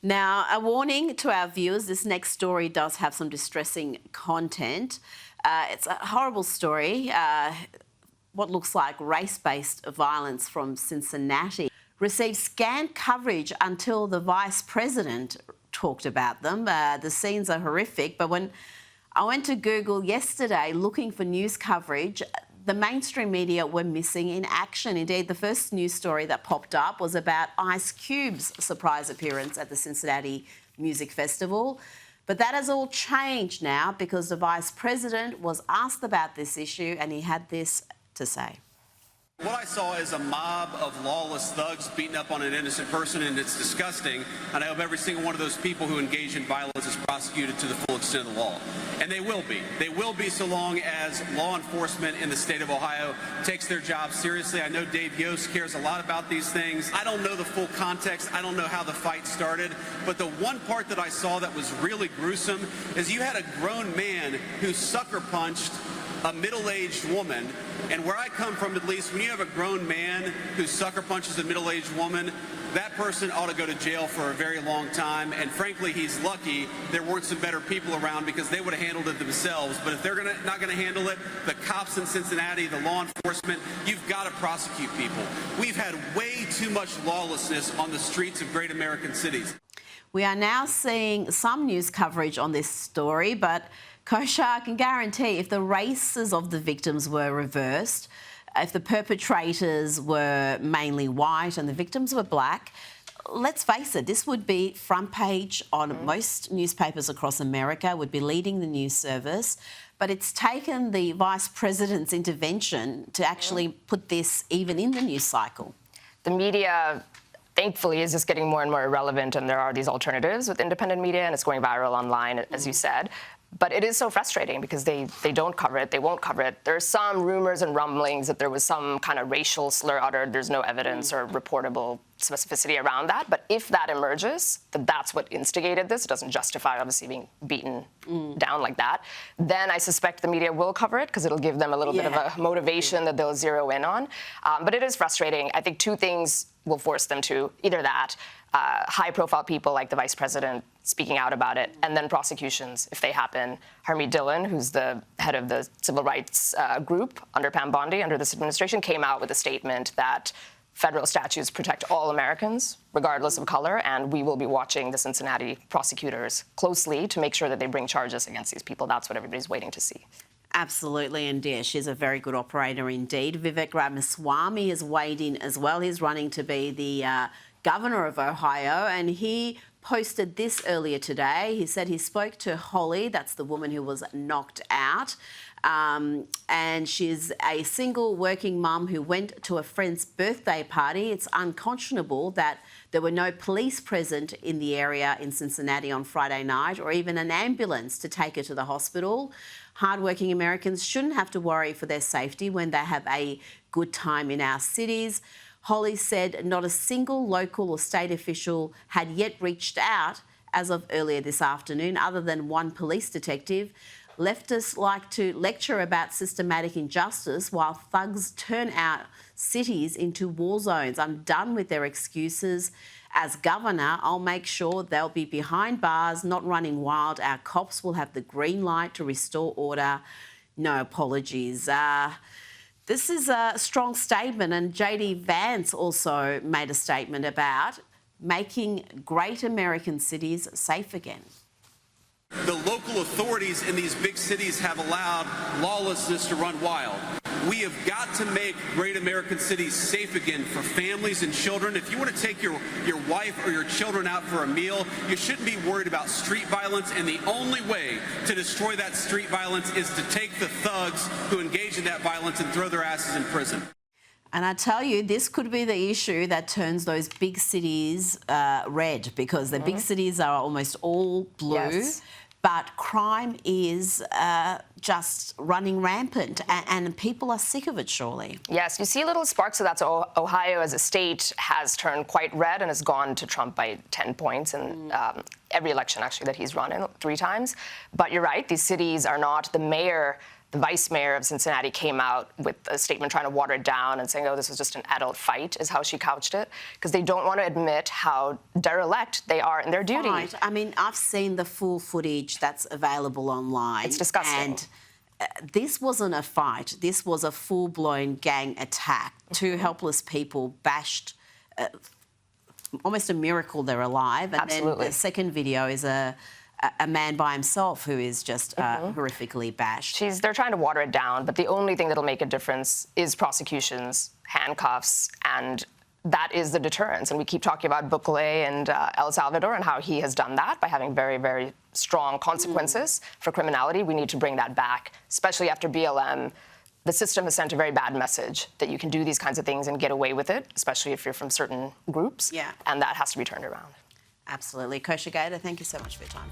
Now, a warning to our viewers, this next story does have some distressing content. It's a horrible story. What looks like race-based violence from Cincinnati received scant coverage until the Vice President talked about them. The scenes are horrific, but when I went to Google yesterday looking for news coverage, the mainstream media were missing in action. Indeed, the first news story that popped up was about Ice Cube's surprise appearance at the Cincinnati Music Festival. But that has all changed now because the Vice President was asked about this issue and he had this to say. What I saw is a mob of lawless thugs beating up on an innocent person, and it's disgusting. And I hope every single one of those people who engage in violence is prosecuted to the full extent of the law. And they will be. They will be so long as law enforcement in the state of Ohio takes their job seriously. I know Dave Yost cares a lot about these things. I don't know the full context. I don't know how the fight started. But the one part that I saw that was really gruesome is you had a grown man who sucker punched a middle-aged woman. And where I come from, at least, when you have a grown man who sucker punches a middle-aged woman, that person ought to go to jail for a very long time. And frankly, he's lucky there weren't some better people around because they would have handled it themselves. But if they're not going to handle it, the cops in Cincinnati, the law enforcement, you've got to prosecute people. We've had way too much lawlessness on the streets of great American cities. We are now seeing some news coverage on this story, but Kosha, I can guarantee if the races of the victims were reversed, if the perpetrators were mainly white and the victims were black, let's face it, this would be front page on most newspapers across America, would be leading the news service. But it's taken the Vice President's intervention to actually put this even in the news cycle. The media, thankfully, is just getting more and more irrelevant, and there are these alternatives with independent media, and it's going viral online, as you said. But it is so frustrating because they don't cover it, they won't cover it. There are some rumors and rumblings that there was some kind of racial slur uttered. There's no evidence or reportable specificity around that. But if that emerges, that that's what instigated this, it doesn't justify obviously being beaten down like that, then I suspect the media will cover it because it'll give them a little bit of a motivation that they'll zero in on. But it is frustrating. I think two things will force them to, either that, high-profile people like the Vice President speaking out about it, and then prosecutions, if they happen. Harmeet Dillon, who's the head of the civil rights group under Pam Bondi, under this administration, came out with a statement that federal statutes protect all Americans, regardless of color, and we will be watching the Cincinnati prosecutors closely to make sure that they bring charges against these people. That's what everybody's waiting to see. Absolutely, and yeah, she's a very good operator indeed. Vivek Ramaswamy has weighed in as well. He's running to be the governor of Ohio, and he posted this earlier today. He said he spoke to Holly, that's the woman who was knocked out, and she's a single working mum who went to a friend's birthday party. It's unconscionable that there were no police present in the area in Cincinnati on Friday night, or even an ambulance to take her to the hospital. Hardworking Americans shouldn't have to worry for their safety when they have a good time in our cities. Holly said not a single local or state official had yet reached out as of earlier this afternoon, other than one police detective. Leftists like to lecture about systematic injustice while thugs turn our cities into war zones. I'm done with their excuses. As governor, I'll make sure they'll be behind bars, not running wild. Our cops will have the green light to restore order. No apologies. This is a strong statement, and J.D. Vance also made a statement about making great American cities safe again. The local authorities in these big cities have allowed lawlessness to run wild. We have got to make great American cities safe again for families and children. If you want to take your wife or your children out for a meal, you shouldn't be worried about street violence, and the only way to destroy that street violence is to take the thugs who engage in that violence and throw their asses in prison. And I tell you, this could be the issue that turns those big cities red, because the big cities are almost all blue. Yes. But crime is just running rampant, and people are sick of it, surely. Yes, you see little sparks of that. So Ohio as a state has turned quite red and has gone to Trump by 10 points in every election, actually, that he's run in 3 times. But you're right, these cities are not. The mayor The vice mayor of Cincinnati came out with a statement trying to water it down and saying, oh, this was just an adult fight, is how she couched it, because they don't want to admit how derelict they are in their duty. Right. I mean, I've seen the full footage that's available online. It's disgusting. And this wasn't a fight. This was a full-blown gang attack. Two helpless people bashed. Almost a miracle they're alive. And Absolutely. then the second video is a man by himself who is just horrifically bashed. They're trying to water it down, but the only thing that'll make a difference is prosecutions, handcuffs, and that is the deterrence. And we keep talking about Bukele and El Salvador and how he has done that by having very, very strong consequences for criminality. We need to bring that back, especially after BLM. The system has sent a very bad message that you can do these kinds of things and get away with it, especially if you're from certain groups. Yeah. And that has to be turned around. Absolutely. Kosha Gator, thank you so much for your time.